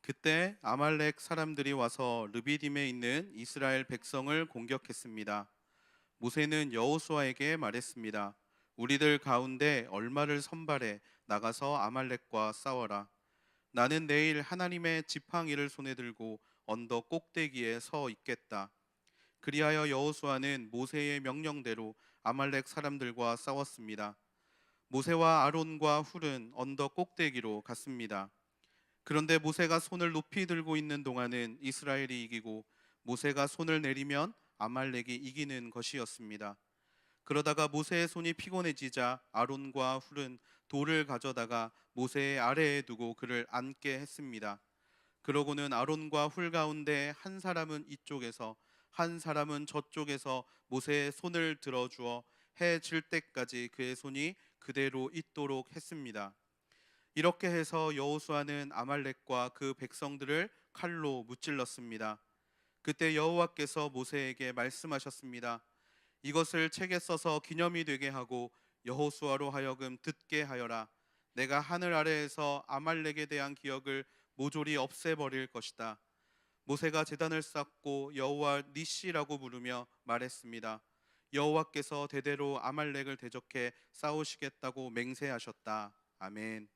그때 아말렉 사람들이 와서 르비딤에 있는 이스라엘 백성을 공격했습니다. 모세는 여호수아에게 말했습니다. 우리들 가운데 얼마를 선발해 나가서 아말렉과 싸워라. 나는 내일 하나님의 지팡이를 손에 들고 언덕 꼭대기에 서 있겠다. 그리하여 여호수아는 모세의 명령대로 아말렉 사람들과 싸웠습니다. 모세와 아론과 훌은 언덕 꼭대기로 갔습니다. 그런데 모세가 손을 높이 들고 있는 동안은 이스라엘이 이기고, 모세가 손을 내리면 아말렉이 이기는 것이었습니다. 그러다가 모세의 손이 피곤해지자 아론과 훌은 돌을 가져다가 모세의 아래에 두고 그를 앉게 했습니다. 그러고는 아론과 훌 가운데 한 사람은 이쪽에서 한 사람은 저쪽에서 모세의 손을 들어주어 해 질 때까지 그의 손이 그대로 있도록 했습니다. 이렇게 해서 여호수아는 아말렉과 그 백성들을 칼로 무찔렀습니다. 그때 여호와께서 모세에게 말씀하셨습니다. 이것을 책에 써서 기념이 되게 하고 여호수아로 하여금 듣게 하여라. 내가 하늘 아래에서 아말렉에 대한 기억을 모조리 없애버릴 것이다. 모세가 제단을 쌓고 여호와 니시라고 부르며 말했습니다. 여호와께서 대대로 아말렉을 대적해 싸우시겠다고 맹세하셨다. 아멘.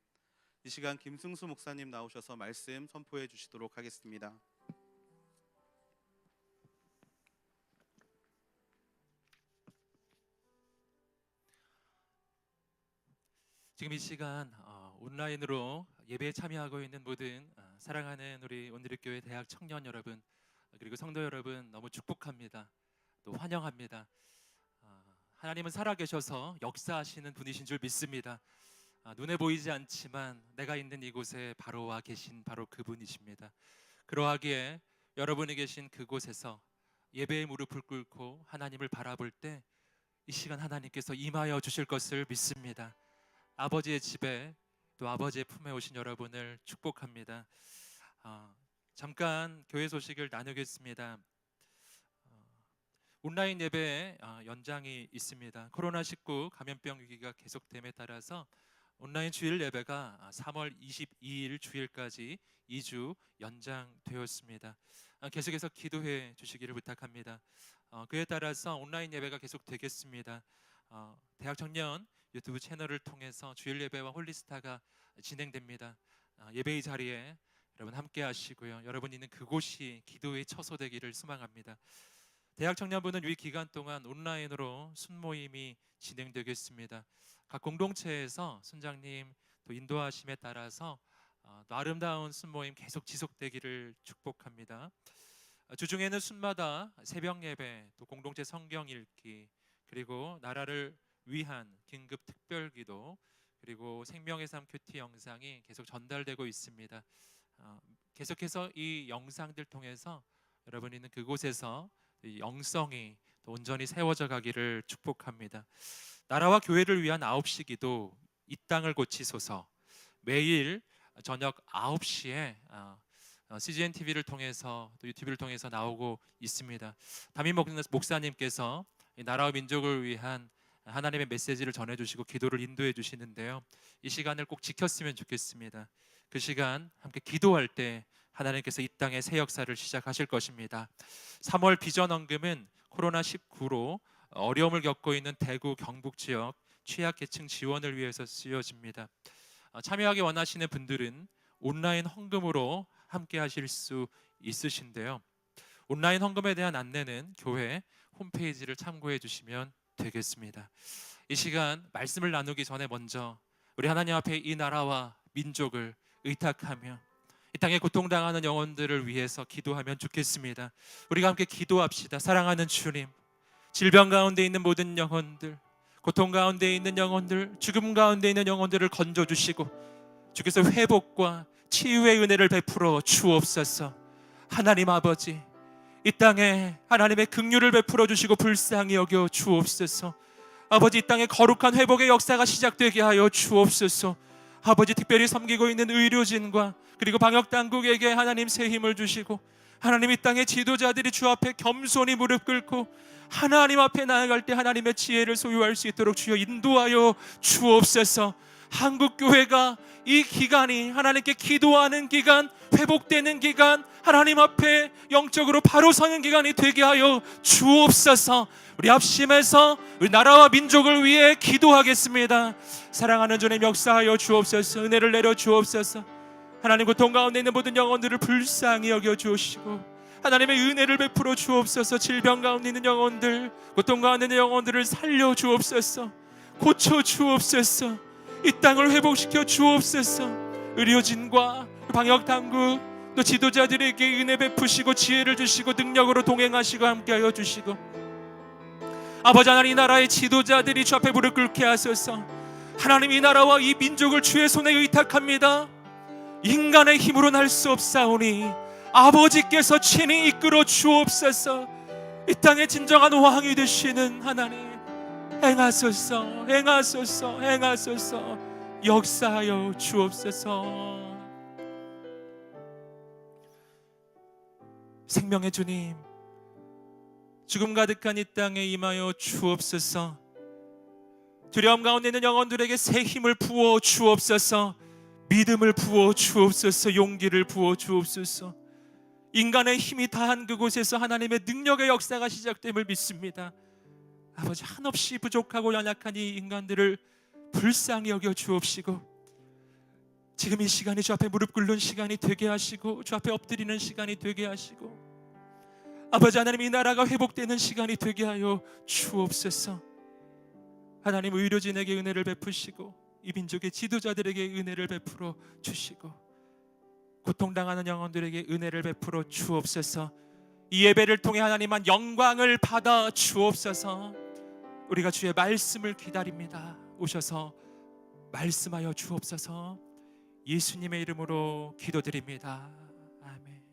이 시간 김승수 목사님 나오셔서 말씀 선포해 주시도록 하겠습니다. 지금 이 시간 온라인으로 예배에 참여하고 있는 모든 사랑하는 우리 온누리교회 대학 청년 여러분, 그리고 성도 여러분, 너무 축복합니다. 또 환영합니다. 하나님은 살아계셔서 역사하시는 분이신 줄 믿습니다. 눈에 보이지 않지만 내가 있는 이곳에 바로 와 계신 바로 그분이십니다. 그러하기에 여러분이 계신 그곳에서 예배의 무릎을 꿇고 하나님을 바라볼 때 이 시간 하나님께서 임하여 주실 것을 믿습니다. 아버지의 집에 또 아버지의 품에 오신 여러분을 축복합니다. 잠깐 교회 소식을 나누겠습니다. 온라인 예배에 연장이 있습니다. 코로나19 감염병 위기가 계속됨에 따라서 온라인 주일 예배가 3월 22일 주일까지 2주 연장되었습니다. 계속해서 기도해 주시기를 부탁합니다. 그에 따라서 온라인 예배가 계속되겠습니다. 대학 청년 유튜브 채널을 통해서 주일 예배와 홀리스타가 진행됩니다. 예배의 자리에 여러분 함께 하시고요. 여러분 있는 그곳이 기도의 처소되기를 소망합니다. 대학 청년부는 이 기간 동안 온라인으로 순모임이 진행되겠습니다. 각 공동체에서 순장님 또 인도하심에 따라서 또 아름다운 순모임 계속 지속되기를 축복합니다. 주중에는 순마다 새벽 예배, 또 공동체 성경 읽기, 그리고 나라를 위한 긴급 특별기도, 그리고 생명의 삶 큐티 영상이 계속 전달되고 있습니다. 계속해서 이 영상들 통해서 여러분 있는 그곳에서 이 영성이 또 온전히 세워져 가기를 축복합니다. 나라와 교회를 위한 9시 기도, 이 땅을 고치소서, 매일 저녁 9시에 CGN TV를 통해서 또 유튜브를 통해서 나오고 있습니다. 담임 목사님께서 나라와 민족을 위한 하나님의 메시지를 전해주시고 기도를 인도해 주시는데요, 이 시간을 꼭 지켰으면 좋겠습니다. 그 시간 함께 기도할 때 하나님께서 이 땅의 새 역사를 시작하실 것입니다. 3월 비전 헌금은 코로나19로 어려움을 겪고 있는 대구 경북 지역 취약계층 지원을 위해서 쓰여집니다. 참여하기 원하시는 분들은 온라인 헌금으로 함께 하실 수 있으신데요, 온라인 헌금에 대한 안내는 교회 홈페이지를 참고해 주시면 되겠습니다. 이 시간 말씀을 나누기 전에 먼저 우리 하나님 앞에 이 나라와 민족을 의탁하며 이 땅에 고통당하는 영혼들을 위해서 기도하면 좋겠습니다. 우리가 함께 기도합시다. 사랑하는 주님, 질병 가운데 있는 모든 영혼들, 고통 가운데 있는 영혼들, 죽음 가운데 있는 영혼들을 건져주시고 주께서 회복과 치유의 은혜를 베풀어 주옵소서. 하나님 아버지, 이 땅에 하나님의 긍휼을 베풀어 주시고 불쌍히 여겨 주옵소서. 아버지, 이 땅에 거룩한 회복의 역사가 시작되게 하여 주옵소서. 아버지, 특별히 섬기고 있는 의료진과 그리고 방역당국에게 하나님 새 힘을 주시고, 하나님 이 땅의 지도자들이 주 앞에 겸손히 무릎 꿇고 하나님 앞에 나아갈 때 하나님의 지혜를 소유할 수 있도록 주여 인도하여 주옵소서. 한국교회가 이 기간이 하나님께 기도하는 기간, 회복되는 기간, 하나님 앞에 영적으로 바로 서는 기간이 되게 하여 주옵소서. 우리 합심해서 우리 나라와 민족을 위해 기도하겠습니다. 사랑하는 주님, 역사하여 주옵소서. 은혜를 내려 주옵소서. 하나님, 고통 가운데 있는 모든 영혼들을 불쌍히 여겨 주시고 하나님의 은혜를 베풀어 주옵소서. 질병 가운데 있는 영혼들, 고통 가운데 있는 영혼들을 살려 주옵소서. 고쳐 주옵소서. 이 땅을 회복시켜 주옵소서. 의료진과 방역당국 또 지도자들에게 은혜 베푸시고 지혜를 주시고 능력으로 동행하시고 함께하여 주시고, 아버지 하나님, 이 나라의 지도자들이 주 앞에 무릎 꿇게 하소서. 하나님, 이 나라와 이 민족을 주의 손에 의탁합니다. 인간의 힘으로는 할 수 없사오니 아버지께서 친히 이끌어 주옵소서. 이 땅의 진정한 왕이 되시는 하나님, 행하소서, 행하소서, 행하소서. 역사하여 주옵소서. 생명의 주님, 죽음 가득한 이 땅에 임하여 주옵소서. 두려움 가운데 있는 영혼들에게 새 힘을 부어 주옵소서. 믿음을 부어 주옵소서. 용기를 부어 주옵소서. 인간의 힘이 다한 그곳에서 하나님의 능력의 역사가 시작됨을 믿습니다. 아버지, 한없이 부족하고 연약한 이 인간들을 불쌍히 여겨 주옵시고, 지금 이 시간이 주 앞에 무릎 꿇는 시간이 되게 하시고, 주 앞에 엎드리는 시간이 되게 하시고, 아버지 하나님, 이 나라가 회복되는 시간이 되게 하여 주옵소서. 하나님, 의료진에게 은혜를 베푸시고 이 민족의 지도자들에게 은혜를 베풀어 주시고, 고통당하는 영혼들에게 은혜를 베풀어 주옵소서. 이 예배를 통해 하나님만 영광을 받아 주옵소서. 우리가 주의 말씀을 기다립니다. 오셔서 말씀하여 주옵소서. 예수님의 이름으로 기도드립니다. 아멘.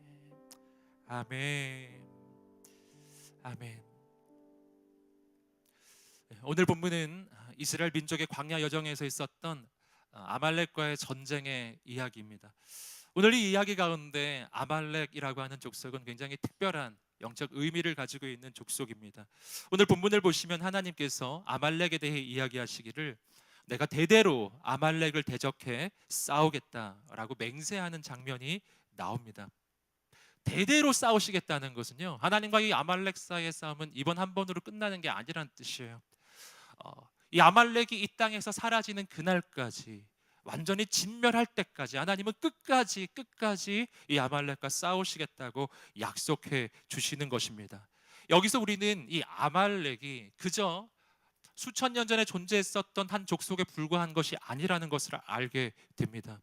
아멘. 아멘. 오늘 본문은 이스라엘 민족의 광야 여정에서 있었던 아말렉과의 전쟁의 이야기입니다. 오늘 이 이야기 가운데 아말렉이라고 하는 족속은 굉장히 특별한 영적 의미를 가지고 있는 족속입니다. 오늘 본문을 보시면 하나님께서 아말렉에 대해 이야기하시기를 내가 대대로 아말렉을 대적해 싸우겠다라고 맹세하는 장면이 나옵니다. 대대로 싸우시겠다는 것은요, 하나님과 이 아말렉 사이의 싸움은 이번 한 번으로 끝나는 게 아니라는 뜻이에요. 이 아말렉이 이 땅에서 사라지는 그날까지, 완전히 진멸할 때까지 하나님은 끝까지 이 아말렉과 싸우시겠다고 약속해 주시는 것입니다. 여기서 우리는 이 아말렉이 그저 수천 년 전에 존재했었던 한 족속에 불과한 것이 아니라는 것을 알게 됩니다.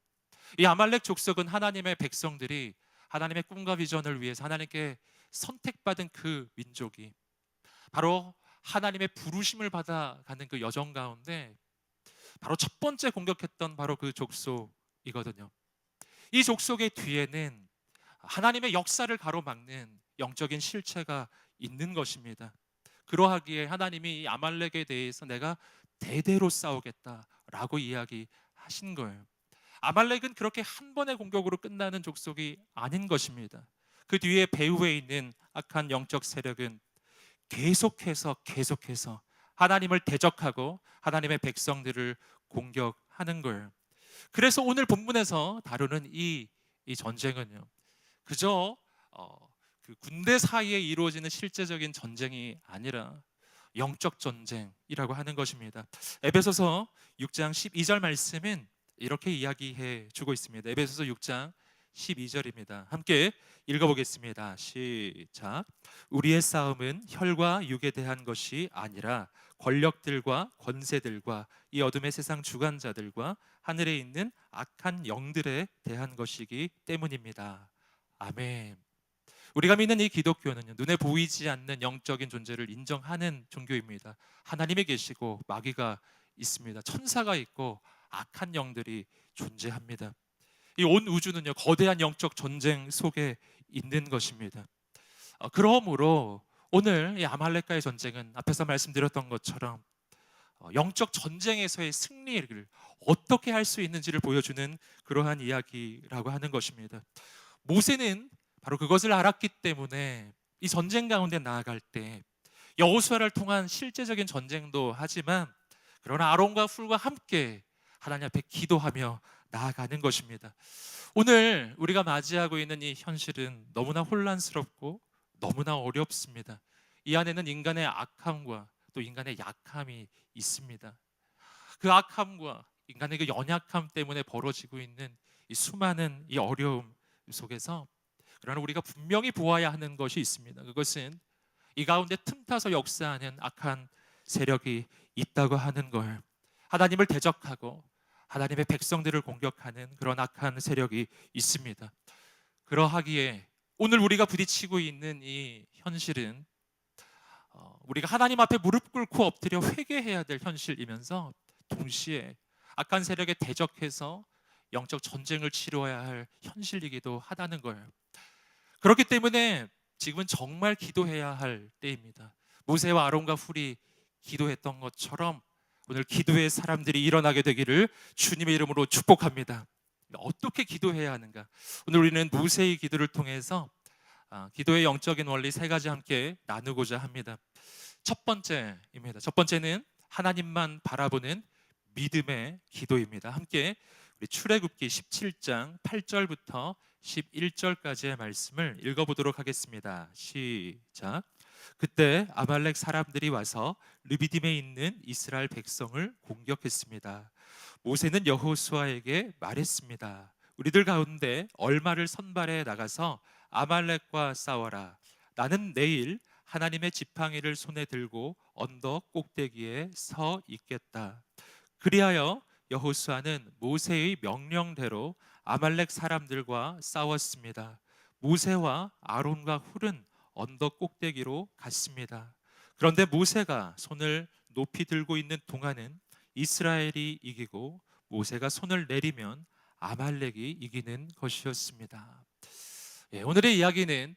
이 아말렉 족속은 하나님의 백성들이 하나님의 꿈과 비전을 위해서 하나님께 선택받은 그 민족이 바로 하나님의 부르심을 받아가는 그 여정 가운데 바로 첫 번째 공격했던 바로 그 족속이거든요. 이 족속의 뒤에는 하나님의 역사를 가로막는 영적인 실체가 있는 것입니다. 그러하기에 하나님이 이 아말렉에 대해서 내가 대대로 싸우겠다라고 이야기하신 거예요. 아말렉은 그렇게 한 번의 공격으로 끝나는 족속이 아닌 것입니다. 그 뒤에 배후에 있는 악한 영적 세력은 계속해서 하나님을 대적하고 하나님의 백성들을 공격하는 거예요. 그래서 오늘 본문에서 다루는 이 전쟁은요, 그저 그 군대 사이에 이루어지는 실제적인 전쟁이 아니라 영적 전쟁이라고 하는 것입니다. 에베소서 6장 12절 말씀은 이렇게 이야기해 주고 있습니다. 에베소서 6장 12절입니다. 함께 읽어보겠습니다. 시작. 우리의 싸움은 혈과 육에 대한 것이 아니라 권력들과 권세들과 이 어둠의 세상 주관자들과 하늘에 있는 악한 영들에 대한 것이기 때문입니다. 아멘. 우리가 믿는 이 기독교는 눈에 보이지 않는 영적인 존재를 인정하는 종교입니다. 하나님이 계시고 마귀가 있습니다. 천사가 있고 악한 영들이 존재합니다. 이 온 우주는요, 거대한 영적 전쟁 속에 있는 것입니다. 그러므로 오늘 이 아말렉과의 전쟁은 앞에서 말씀드렸던 것처럼 영적 전쟁에서의 승리를 어떻게 할 수 있는지를 보여주는 그러한 이야기라고 하는 것입니다. 모세는 바로 그것을 알았기 때문에 이 전쟁 가운데 나아갈 때 여호수아를 통한 실제적인 전쟁도 하지만, 그러나 아론과 훌과 함께 하나님 앞에 기도하며 나아가는 것입니다. 오늘 우리가 맞이하고 있는 이 현실은 너무나 혼란스럽고 너무나 어렵습니다. 이 안에는 인간의 악함과 또 인간의 약함이 있습니다. 그 악함과 인간의 그 연약함 때문에 벌어지고 있는 이 수많은 이 어려움 속에서, 그러나 우리가 분명히 보아야 하는 것이 있습니다. 그것은 이 가운데 틈타서 역사하는 악한 세력이 있다고 하는 걸, 하나님을 대적하고 하나님의 백성들을 공격하는 그런 악한 세력이 있습니다. 그러하기에 오늘 우리가 부딪히고 있는 이 현실은 우리가 하나님 앞에 무릎 꿇고 엎드려 회개해야 될 현실이면서 동시에 악한 세력에 대적해서 영적 전쟁을 치러야 할 현실이기도 하다는 거예요. 그렇기 때문에 지금은 정말 기도해야 할 때입니다. 모세와 아론과 훌이 기도했던 것처럼 오늘 기도의 사람들이 일어나게 되기를 주님의 이름으로 축복합니다. 어떻게 기도해야 하는가? 오늘 우리는 모세의 기도를 통해서 기도의 영적인 원리 세 가지 함께 나누고자 합니다. 첫 번째입니다. 첫 번째는 하나님만 바라보는 믿음의 기도입니다. 함께 우리 출애굽기 17장 8절부터 11절까지의 말씀을 읽어보도록 하겠습니다. 시작. 그때 아말렉 사람들이 와서 르비딤에 있는 이스라엘 백성을 공격했습니다. 모세는 여호수아에게 말했습니다. 우리들 가운데 얼마를 선발해 나가서 아말렉과 싸워라. 나는 내일 하나님의 지팡이를 손에 들고 언덕 꼭대기에 서 있겠다. 그리하여 여호수아는 모세의 명령대로 아말렉 사람들과 싸웠습니다. 모세와 아론과 훌은 언덕 꼭대기로 갔습니다. 그런데 모세가 손을 높이 들고 있는 동안은 이스라엘이 이기고, 모세가 손을 내리면 아말렉이 이기는 것이었습니다. 오늘의 이야기는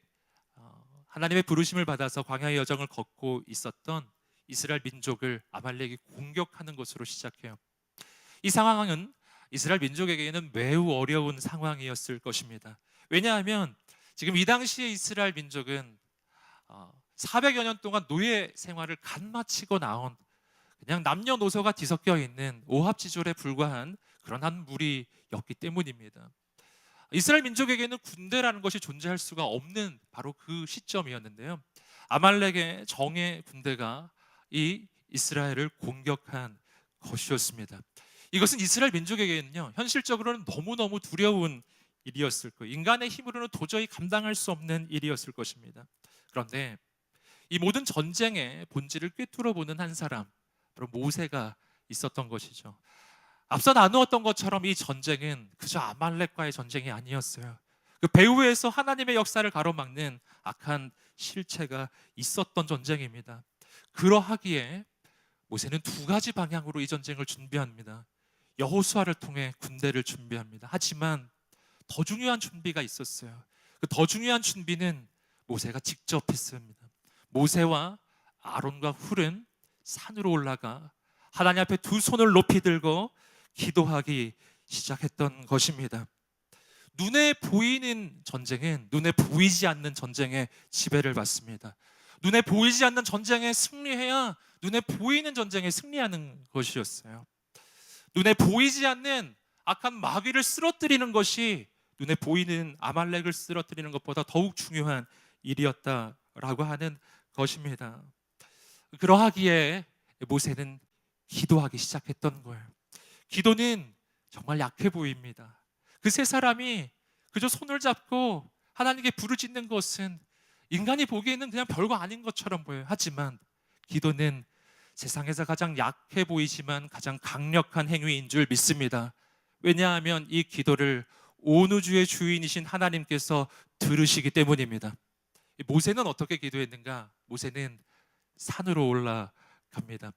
하나님의 부르심을 받아서 광야의 여정을 걷고 있었던 이스라엘 민족을 아말렉이 공격하는 것으로 시작해요. 이 상황은 이스라엘 민족에게는 매우 어려운 상황이었을 것입니다. 왜냐하면 지금 이 당시에 이스라엘 민족은 400여 년 동안 노예 생활을 간마치고 나온 그냥 남녀노소가 뒤섞여 있는 오합지졸에 불과한 그런 한 무리였기 때문입니다. 이스라엘 민족에게는 군대라는 것이 존재할 수가 없는 바로 그 시점이었는데요. 아말렉의 정예 군대가 이 이스라엘을 공격한 것이었습니다. 이것은 이스라엘 민족에게는요, 현실적으로는 너무너무 두려운 일이었을 거예요. 인간의 힘으로는 도저히 감당할 수 없는 일이었을 것입니다. 그런데 이 모든 전쟁의 본질을 꿰뚫어 보는 한 사람, 바로 모세가 있었던 것이죠. 앞서 나누었던 것처럼 이 전쟁은 그저 아말렉과의 전쟁이 아니었어요. 그 배후에서 하나님의 역사를 가로막는 악한 실체가 있었던 전쟁입니다. 그러하기에 모세는 두 가지 방향으로 이 전쟁을 준비합니다. 여호수아를 통해 군대를 준비합니다. 하지만 더 중요한 준비가 있었어요. 그 더 중요한 준비는 모세가 직접 했습니다. 모세와 아론과 훌은 산으로 올라가 하나님 앞에 두 손을 높이 들고 기도하기 시작했던 것입니다. 눈에 보이는 전쟁은 눈에 보이지 않는 전쟁의 지배를 받습니다. 눈에 보이지 않는 전쟁에 승리해야 눈에 보이는 전쟁에 승리하는 것이었어요. 눈에 보이지 않는 악한 마귀를 쓰러뜨리는 것이 눈에 보이는 아말렉을 쓰러뜨리는 것보다 더욱 중요한 일이었다라고 하는 것입니다. 그러하기에 모세는 기도하기 시작했던 거예요. 기도는 정말 약해 보입니다. 그 세 사람이 그저 손을 잡고 하나님께 부르짖는 것은 인간이 보기에는 그냥 별거 아닌 것처럼 보여요. 하지만 기도는 세상에서 가장 약해 보이지만 가장 강력한 행위인 줄 믿습니다. 왜냐하면 이 기도를 온 우주의 주인이신 하나님께서 들으시기 때문입니다. 모세는 어떻게 기도했는가? 모세는 산으로 올라갑니다.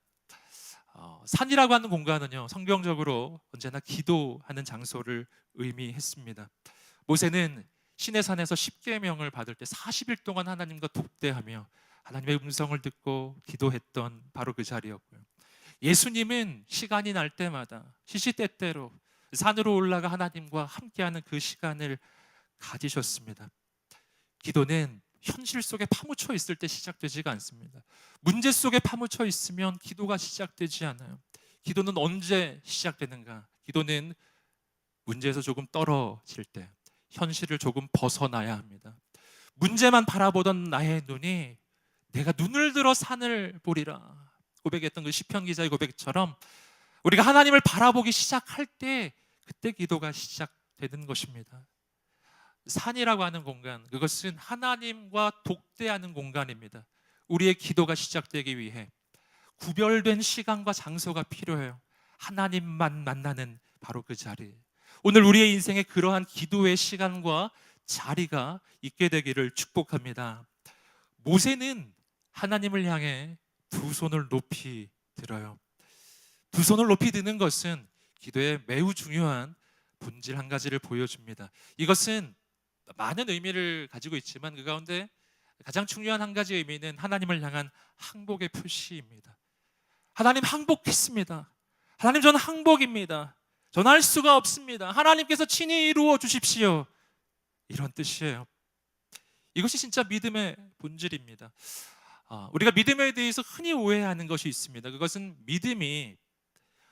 산이라고 하는 공간은요, 성경적으로 언제나 기도하는 장소를 의미했습니다. 모세는 시내산에서 십계명을 받을 때 40일 동안 하나님과 독대하며 하나님의 음성을 듣고 기도했던 바로 그 자리였고요. 예수님은 시간이 날 때마다 시시때때로 산으로 올라가 하나님과 함께하는 그 시간을 가지셨습니다. 기도는 현실 속에 파묻혀 있을 때 시작되지가 않습니다. 문제 속에 파묻혀 있으면 기도가 시작되지 않아요. 기도는 언제 시작되는가? 기도는 문제에서 조금 떨어질 때, 현실을 조금 벗어나야 합니다. 문제만 바라보던 나의 눈이 내가 눈을 들어 산을 보리라 고백했던 그 시편 기자의 고백처럼 우리가 하나님을 바라보기 시작할 때 그때 기도가 시작되는 것입니다. 산이라고 하는 공간, 그것은 하나님과 독대하는 공간입니다. 우리의 기도가 시작되기 위해 구별된 시간과 장소가 필요해요. 하나님만 만나는 바로 그 자리. 오늘 우리의 인생에 그러한 기도의 시간과 자리가 있게 되기를 축복합니다. 모세는 하나님을 향해 두 손을 높이 들어요. 두 손을 높이 드는 것은 기도의 매우 중요한 본질 한 가지를 보여줍니다. 이것은 많은 의미를 가지고 있지만 그 가운데 가장 중요한 한 가지 의미는 하나님을 향한 항복의 표시입니다. 하나님 항복했습니다. 하나님 저는 항복입니다. 저는 할 수가 없습니다. 하나님께서 친히 이루어 주십시오. 이런 뜻이에요. 이것이 진짜 믿음의 본질입니다. 우리가 믿음에 대해서 흔히 오해하는 것이 있습니다. 그것은 믿음이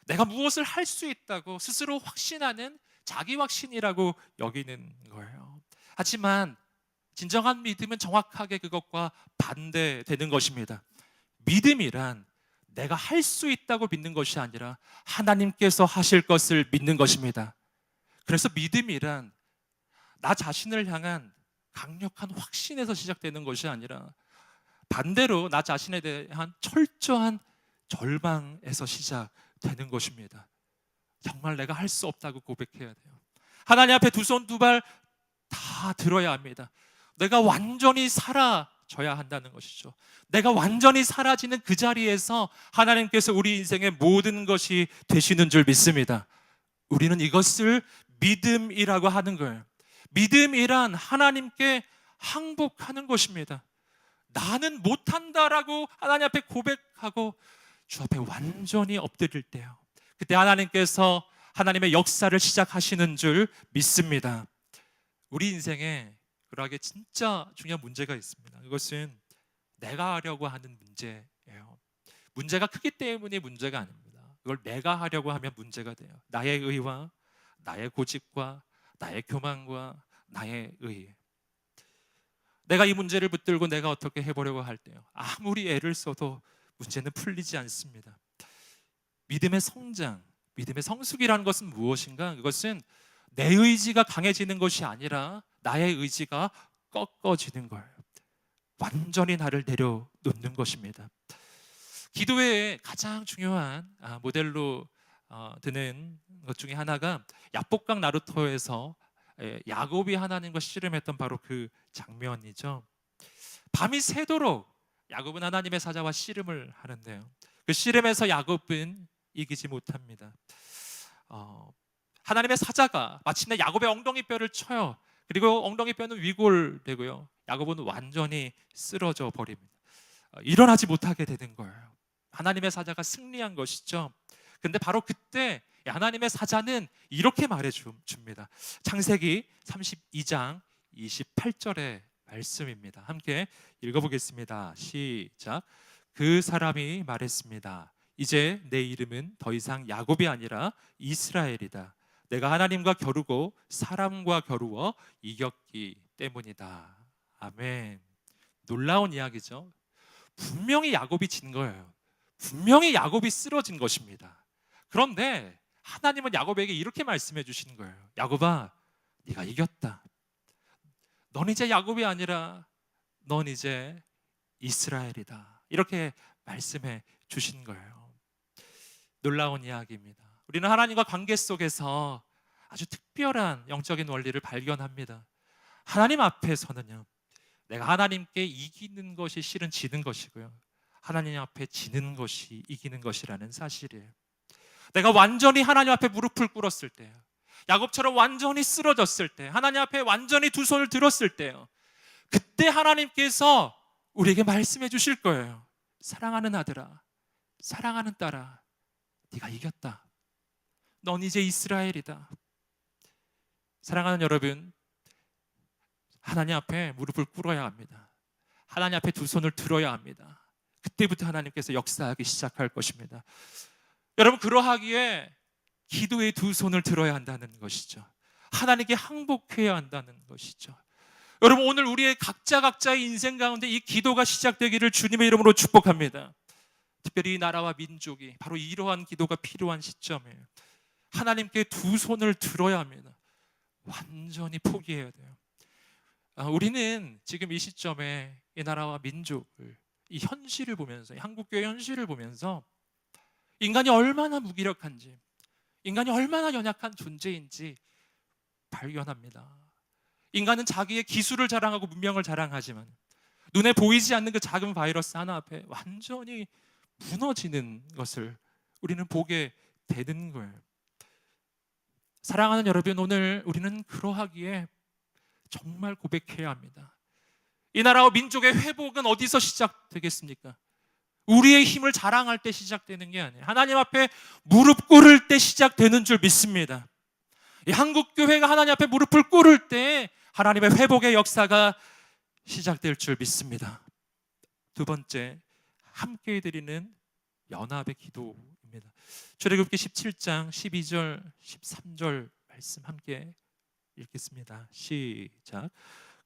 내가 무엇을 할 수 있다고 스스로 확신하는 자기 확신이라고 여기는 거예요. 하지만 진정한 믿음은 정확하게 그것과 반대되는 것입니다. 믿음이란 내가 할 수 있다고 믿는 것이 아니라 하나님께서 하실 것을 믿는 것입니다. 그래서 믿음이란 나 자신을 향한 강력한 확신에서 시작되는 것이 아니라 반대로 나 자신에 대한 철저한 절망에서 시작되는 것입니다. 정말 내가 할 수 없다고 고백해야 돼요. 하나님 앞에 두 손 두 발 다 들어야 합니다. 내가 완전히 사라져야 한다는 것이죠. 내가 완전히 사라지는 그 자리에서 하나님께서 우리 인생의 모든 것이 되시는 줄 믿습니다. 우리는 이것을 믿음이라고 하는 거예요. 믿음이란 하나님께 항복하는 것입니다. 나는 못한다라고 하나님 앞에 고백하고 주 앞에 완전히 엎드릴 때요, 그때 하나님께서 하나님의 역사를 시작하시는 줄 믿습니다. 우리 인생에 그러하게 진짜 중요한 문제가 있습니다. 그것은 내가 하려고 하는 문제예요. 문제가 크기 때문에 문제가 아닙니다. 이걸 내가 하려고 하면 문제가 돼요. 나의 의와 나의 고집과 나의 교만과 나의 의. 내가 이 문제를 붙들고 내가 어떻게 해보려고 할 때요, 아무리 애를 써도 문제는 풀리지 않습니다. 믿음의 성장, 믿음의 성숙이라는 것은 무엇인가? 그것은 내 의지가 강해지는 것이 아니라 나의 의지가 꺾어지는 거예요. 완전히 나를 내려놓는 것입니다. 기도의 가장 중요한 모델로 드는 것 중에 하나가 야복강 나루토에서 야곱이 하나님과 씨름했던 바로 그 장면이죠. 밤이 새도록 야곱은 하나님의 사자와 씨름을 하는데요, 그 씨름에서 야곱은 이기지 못합니다. 하나님의 사자가 마침내 야곱의 엉덩이뼈를 쳐요. 그리고 엉덩이뼈는 위골되고요, 야곱은 완전히 쓰러져 버립니다. 일어나지 못하게 되는 거예요. 하나님의 사자가 승리한 것이죠. 근데 바로 그때 하나님의 사자는 이렇게 말해줍니다. 창세기 32장 28절의 말씀입니다. 함께 읽어보겠습니다. 시작. 그 사람이 말했습니다. 이제 내 이름은 더 이상 야곱이 아니라 이스라엘이다. 내가 하나님과 겨루고 사람과 겨루어 이겼기 때문이다. 아멘. 놀라운 이야기죠. 분명히 야곱이 진 거예요. 분명히 야곱이 쓰러진 것입니다. 그런데 하나님은 야곱에게 이렇게 말씀해 주시는 거예요. 야곱아, 네가 이겼다. 넌 이제 야곱이 아니라 넌 이제 이스라엘이다. 이렇게 말씀해 주신 거예요. 놀라운 이야기입니다. 우리는 하나님과 관계 속에서 아주 특별한 영적인 원리를 발견합니다. 하나님 앞에서는요, 내가 하나님께 이기는 것이 실은 지는 것이고요, 하나님 앞에 지는 것이 이기는 것이라는 사실이에요. 내가 완전히 하나님 앞에 무릎을 꿇었을 때요, 야곱처럼 완전히 쓰러졌을 때, 하나님 앞에 완전히 두 손을 들었을 때요, 그때 하나님께서 우리에게 말씀해 주실 거예요. 사랑하는 아들아, 사랑하는 딸아, 네가 이겼다. 넌 이제 이스라엘이다. 사랑하는 여러분, 하나님 앞에 무릎을 꿇어야 합니다. 하나님 앞에 두 손을 들어야 합니다. 그때부터 하나님께서 역사하기 시작할 것입니다. 여러분, 그러하기에 기도의 두 손을 들어야 한다는 것이죠. 하나님께 항복해야 한다는 것이죠. 여러분, 오늘 우리의 각자의 인생 가운데 이 기도가 시작되기를 주님의 이름으로 축복합니다. 특별히 이 나라와 민족이 바로 이러한 기도가 필요한 시점에 하나님께 두 손을 들어야 합니다. 완전히 포기해야 돼요. 우리는 지금 이 시점에 이 나라와 민족을, 이 현실을 보면서, 이 한국교회 현실을 보면서 인간이 얼마나 무기력한지, 인간이 얼마나 연약한 존재인지 발견합니다. 인간은 자기의 기술을 자랑하고 문명을 자랑하지만 눈에 보이지 않는 그 작은 바이러스 하나 앞에 완전히 무너지는 것을 우리는 보게 되는 거예요. 사랑하는 여러분, 오늘 우리는 그러하기에 정말 고백해야 합니다. 이 나라와 민족의 회복은 어디서 시작되겠습니까? 우리의 힘을 자랑할 때 시작되는 게 아니에요. 하나님 앞에 무릎 꿇을 때 시작되는 줄 믿습니다. 이 한국교회가 하나님 앞에 무릎을 꿇을 때 하나님의 회복의 역사가 시작될 줄 믿습니다. 두 번째, 함께 드리는 연합의 기도입니다. 출애굽기 17장 12절 13절 말씀 함께 읽겠습니다. 시작.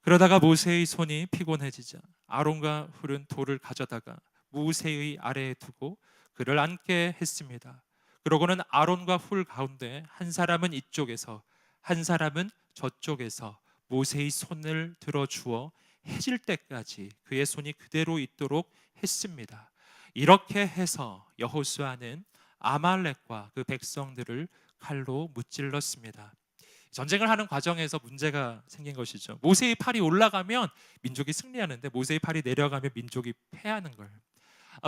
그러다가 모세의 손이 피곤해지자 아론과 훌은 돌을 가져다가 모세의 아래에 두고 그를 앉게 했습니다. 그러고는 아론과 훌 가운데 한 사람은 이쪽에서 한 사람은 저쪽에서 모세의 손을 들어주어 해질 때까지 그의 손이 그대로 있도록 했습니다. 이렇게 해서 여호수아는 아말렉과 그 백성들을 칼로 무찔렀습니다. 전쟁을 하는 과정에서 문제가 생긴 것이죠. 모세의 팔이 올라가면 민족이 승리하는데 모세의 팔이 내려가면 민족이 패하는 거예요.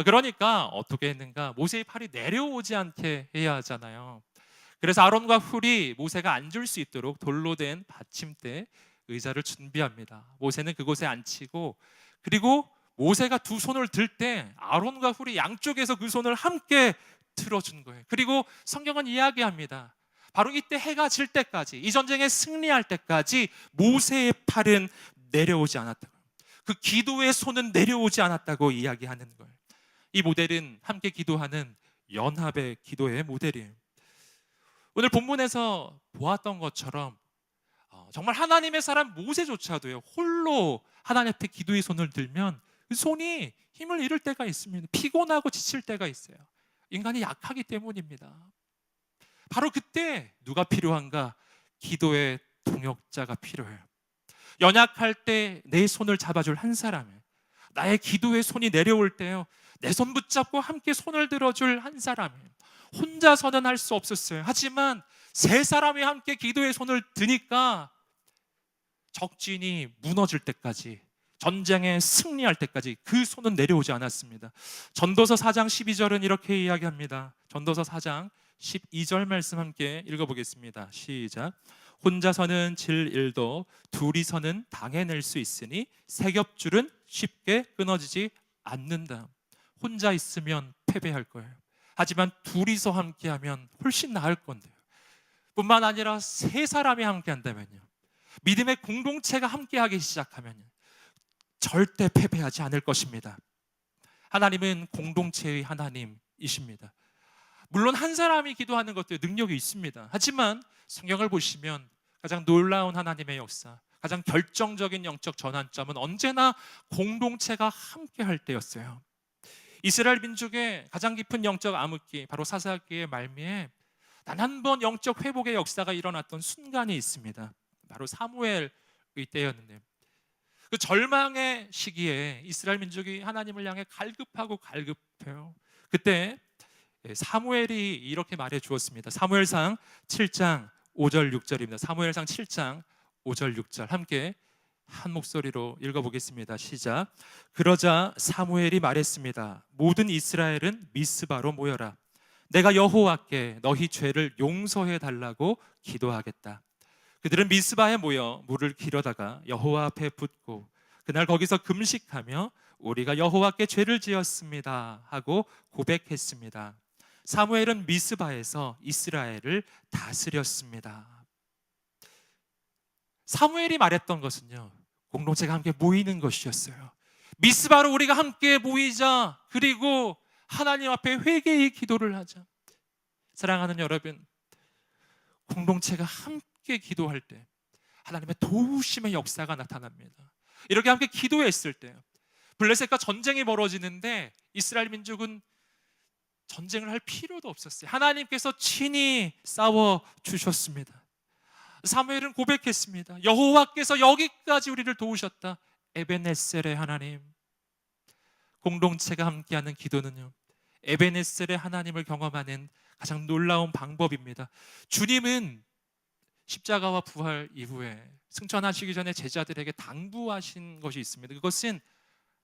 그러니까 어떻게 했는가? 모세의 팔이 내려오지 않게 해야 하잖아요. 그래서 아론과 훌이 모세가 앉을 수 있도록 돌로 된 받침대 의자를 준비합니다. 모세는 그곳에 앉히고, 그리고 모세가 두 손을 들 때 아론과 훌이 양쪽에서 그 손을 함께 들어준 거예요. 그리고 성경은 이야기합니다. 바로 이때 해가 질 때까지, 이 전쟁에 승리할 때까지 모세의 팔은 내려오지 않았다고, 그 기도의 손은 내려오지 않았다고 이야기하는 거예요. 이 모델은 함께 기도하는 연합의 기도의 모델이에요. 오늘 본문에서 보았던 것처럼 정말 하나님의 사람 모세조차도요, 홀로 하나님 앞에 기도의 손을 들면 그 손이 힘을 잃을 때가 있습니다. 피곤하고 지칠 때가 있어요. 인간이 약하기 때문입니다. 바로 그때 누가 필요한가? 기도의 동역자가 필요해요. 연약할 때 내 손을 잡아줄 한 사람이에요. 나의 기도의 손이 내려올 때요, 내 손 붙잡고 함께 손을 들어줄 한 사람이에요. 혼자서는 할 수 없었어요. 하지만 세 사람이 함께 기도의 손을 드니까 적진이 무너질 때까지, 전쟁에 승리할 때까지 그 손은 내려오지 않았습니다. 전도서 4장 12절은 이렇게 이야기합니다. 전도서 4장 12절 말씀 함께 읽어보겠습니다. 시작. 혼자서는 질 일도 둘이서는 당해낼 수 있으니 세 겹줄은 쉽게 끊어지지 않는다. 혼자 있으면 패배할 거예요. 하지만 둘이서 함께하면 훨씬 나을 건데요. 뿐만 아니라 세 사람이 함께한다면요, 믿음의 공동체가 함께하기 시작하면 절대 패배하지 않을 것입니다. 하나님은 공동체의 하나님이십니다. 물론 한 사람이 기도하는 것도 능력이 있습니다. 하지만 성경을 보시면 가장 놀라운 하나님의 역사, 가장 결정적인 영적 전환점은 언제나 공동체가 함께할 때였어요. 이스라엘 민족의 가장 깊은 영적 암흑기, 바로 사사기의 말미에 단 한 번 영적 회복의 역사가 일어났던 순간이 있습니다. 바로 사무엘의 때였는데, 그 절망의 시기에 이스라엘 민족이 하나님을 향해 갈급해요. 그때 사무엘이 이렇게 말해 주었습니다. 사무엘상 7장 5절 6절입니다. 사무엘상 7장 5절 6절 함께 한 목소리로 읽어보겠습니다. 시작. 그러자 사무엘이 말했습니다. 모든 이스라엘은 미스바로 모여라. 내가 여호와께 너희 죄를 용서해 달라고 기도하겠다. 그들은 미스바에 모여 물을 기려다가 여호와 앞에 붓고 그날 거기서 금식하며 우리가 여호와께 죄를 지었습니다 하고 고백했습니다. 사무엘은 미스바에서 이스라엘을 다스렸습니다. 사무엘이 말했던 것은요, 공동체가 함께 모이는 것이었어요. 미스바로 우리가 함께 모이자, 그리고 하나님 앞에 회개의 기도를 하자. 사랑하는 여러분, 공동체가 함께 기도할 때 하나님의 도우심의 역사가 나타납니다. 이렇게 함께 기도했을 때 블레셋과 전쟁이 벌어지는데 이스라엘 민족은 전쟁을 할 필요도 없었어요. 하나님께서 친히 싸워 주셨습니다. 사무엘은 고백했습니다. 여호와께서 여기까지 우리를 도우셨다. 에베네셀의 하나님. 공동체가 함께하는 기도는요, 에베네셀의 하나님을 경험하는 가장 놀라운 방법입니다. 주님은 십자가와 부활 이후에 승천하시기 전에 제자들에게 당부하신 것이 있습니다. 그것은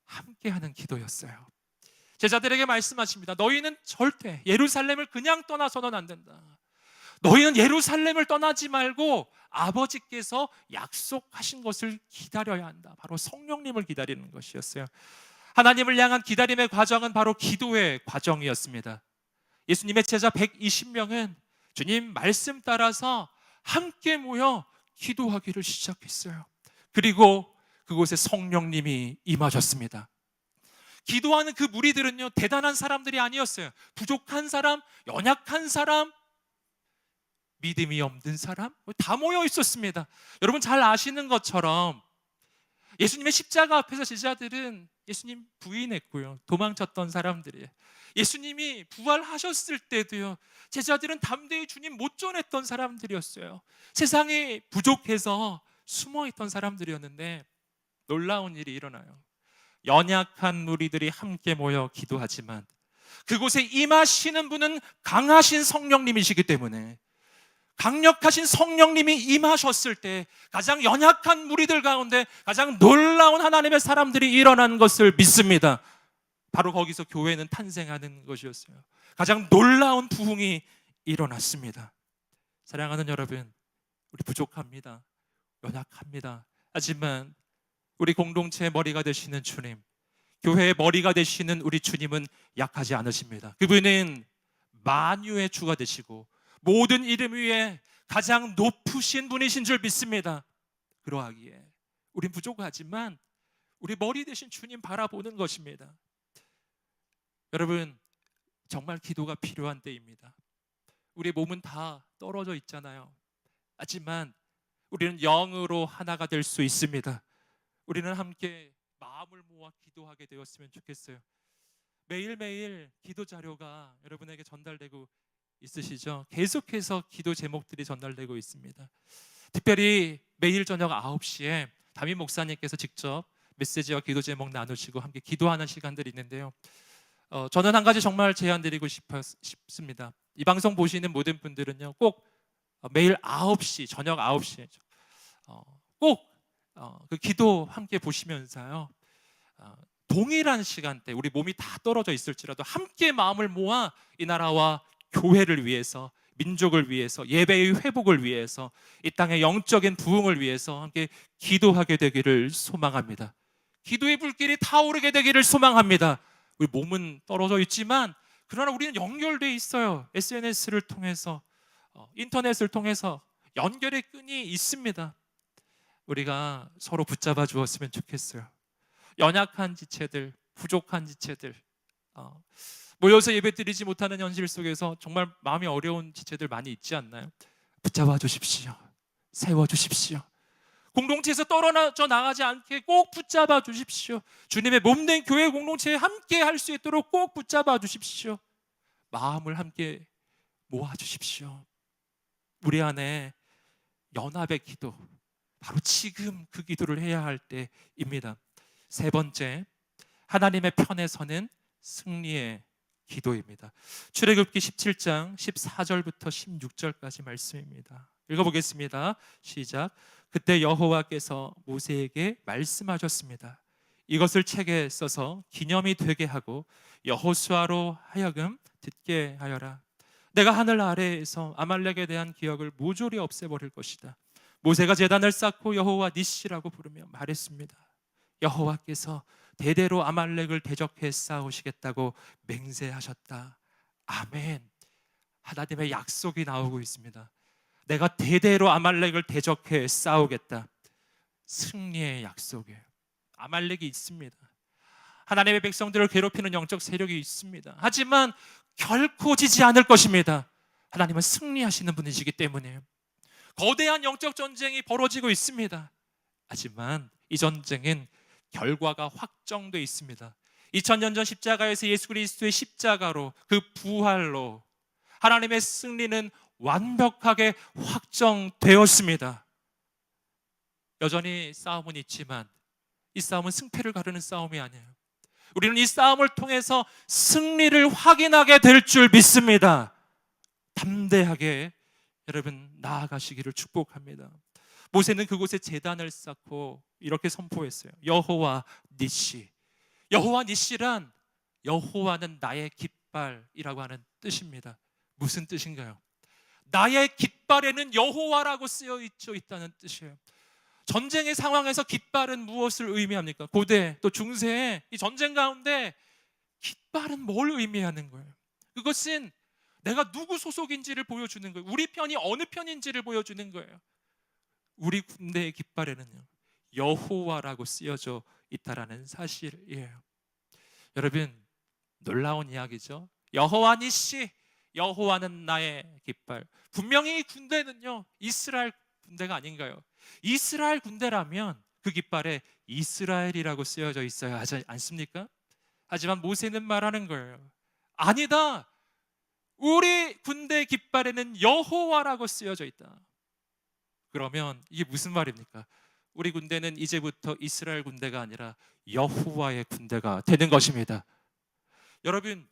함께하는 기도였어요. 제자들에게 말씀하십니다. 너희는 절대 예루살렘을 그냥 떠나서는 안 된다. 너희는 예루살렘을 떠나지 말고 아버지께서 약속하신 것을 기다려야 한다. 바로 성령님을 기다리는 것이었어요. 하나님을 향한 기다림의 과정은 바로 기도의 과정이었습니다. 예수님의 제자 120명은 주님 말씀 따라서 함께 모여 기도하기를 시작했어요. 그리고 그곳에 성령님이 임하셨습니다. 기도하는 그 무리들은요, 대단한 사람들이 아니었어요. 부족한 사람, 연약한 사람, 믿음이 없는 사람, 다 모여 있었습니다. 여러분 잘 아시는 것처럼 예수님의 십자가 앞에서 제자들은 예수님 부인했고요, 도망쳤던 사람들이에요. 예수님이 부활하셨을 때도요, 제자들은 담대히 주님 못 전했던 사람들이었어요. 세상이 부족해서 숨어있던 사람들이었는데 놀라운 일이 일어나요. 연약한 무리들이 함께 모여 기도하지만 그곳에 임하시는 분은 강하신 성령님이시기 때문에 강력하신 성령님이 임하셨을 때 가장 연약한 무리들 가운데 가장 놀라운 하나님의 사람들이 일어난 것을 믿습니다. 바로 거기서 교회는 탄생하는 것이었어요. 가장 놀라운 부흥이 일어났습니다. 사랑하는 여러분, 우리 부족합니다. 연약합니다. 하지만 우리 공동체의 머리가 되시는 주님, 교회의 머리가 되시는 우리 주님은 약하지 않으십니다. 그분은 만유의 주가 되시고 모든 이름 위에 가장 높으신 분이신 줄 믿습니다. 그러하기에 우린 부족하지만 우리 머리 되신 주님 바라보는 것입니다. 여러분, 정말 기도가 필요한 때입니다. 우리 몸은 다 떨어져 있잖아요. 하지만 우리는 영으로 하나가 될 수 있습니다. 우리는 함께 마음을 모아 기도하게 되었으면 좋겠어요. 매일매일 기도 자료가 여러분에게 전달되고 있으시죠? 계속해서 기도 제목들이 전달되고 있습니다. 특별히 매일 저녁 9시에 담임 목사님께서 직접 메시지와 기도 제목 나누시고 함께 기도하는 시간들이 있는데요. 저는 한 가지 정말 제안드리고 싶습니다. 이 방송 보시는 모든 분들은요, 꼭 매일 9시, 저녁 9시에 꼭 그 기도 함께 보시면서요, 동일한 시간대 우리 몸이 다 떨어져 있을지라도 함께 마음을 모아 이 나라와 교회를 위해서, 민족을 위해서, 예배의 회복을 위해서, 이 땅의 영적인 부흥을 위해서 함께 기도하게 되기를 소망합니다. 기도의 불길이 타오르게 되기를 소망합니다. 우리 몸은 떨어져 있지만 그러나 우리는 연결되어 있어요. SNS를 통해서, 인터넷을 통해서 연결의 끈이 있습니다. 우리가 서로 붙잡아 주었으면 좋겠어요. 연약한 지체들, 부족한 지체들, 모여서 예배드리지 못하는 현실 속에서 정말 마음이 어려운 지체들 많이 있지 않나요? 붙잡아 주십시오. 세워 주십시오. 공동체에서 떨어져 나가지 않게 꼭 붙잡아 주십시오. 주님의 몸된 교회 공동체에 함께 할 수 있도록 꼭 붙잡아 주십시오. 마음을 함께 모아 주십시오. 우리 안에 연합의 기도, 바로 지금 그 기도를 해야 할 때입니다. 세 번째, 하나님의 편에 서는 승리의 기도입니다. 출애굽기 17장 14절부터 16절까지 말씀입니다. 읽어보겠습니다. 시작. 그때 여호와께서 모세에게 말씀하셨습니다. 이것을 책에 써서 기념이 되게 하고 여호수아로 하여금 듣게 하여라. 내가 하늘 아래에서 아말렉에 대한 기억을 모조리 없애버릴 것이다. 모세가 제단을 쌓고 여호와 니시라고 부르며 말했습니다. 여호와께서 대대로 아말렉을 대적해 싸우시겠다고 맹세하셨다. 아멘. 하나님의 약속이 나오고 있습니다. 내가 대대로 아말렉을 대적해 싸우겠다. 승리의 약속이에요. 아말렉이 있습니다. 하나님의 백성들을 괴롭히는 영적 세력이 있습니다. 하지만 결코 지지 않을 것입니다. 하나님은 승리하시는 분이시기 때문에 거대한 영적 전쟁이 벌어지고 있습니다. 하지만 이 전쟁은 결과가 확정돼 있습니다. 2000년 전 십자가에서 예수 그리스도의 십자가로, 그 부활로 하나님의 승리는 완벽하게 확정되었습니다. 여전히 싸움은 있지만 이 싸움은 승패를 가르는 싸움이 아니에요. 우리는 이 싸움을 통해서 승리를 확인하게 될 줄 믿습니다. 담대하게 여러분 나아가시기를 축복합니다. 모세는 그곳에 제단을 쌓고 이렇게 선포했어요. 여호와 니시. 여호와 니시란 여호와는 나의 깃발이라고 하는 뜻입니다. 무슨 뜻인가요? 나의 깃발에는 여호와라고 쓰여 있다는 뜻이에요. 전쟁의 상황에서 깃발은 무엇을 의미합니까? 고대 또 중세의 이 전쟁 가운데 깃발은 뭘 의미하는 거예요? 그것은 내가 누구 소속인지를 보여주는 거예요. 우리 편이 어느 편인지를 보여주는 거예요. 우리 군대의 깃발에는요, 여호와라고 쓰여져 있다라는 사실이에요. 여러분, 놀라운 이야기죠. 여호와 니시, 여호와는 나의 깃발. 분명히 이 군대는요, 이스라엘 군대가 아닌가요? 이스라엘 군대라면 그 깃발에 이스라엘이라고 쓰여져 있어야 하지 않습니까? 하지만 모세는 말하는 거예요. 아니다. 우리 군대 깃발에는 여호와라고 쓰여져 있다. 그러면 이게 무슨 말입니까? 우리 군대는 이제부터 이스라엘 군대가 아니라 여호와의 군대가 되는 것입니다. 여러분,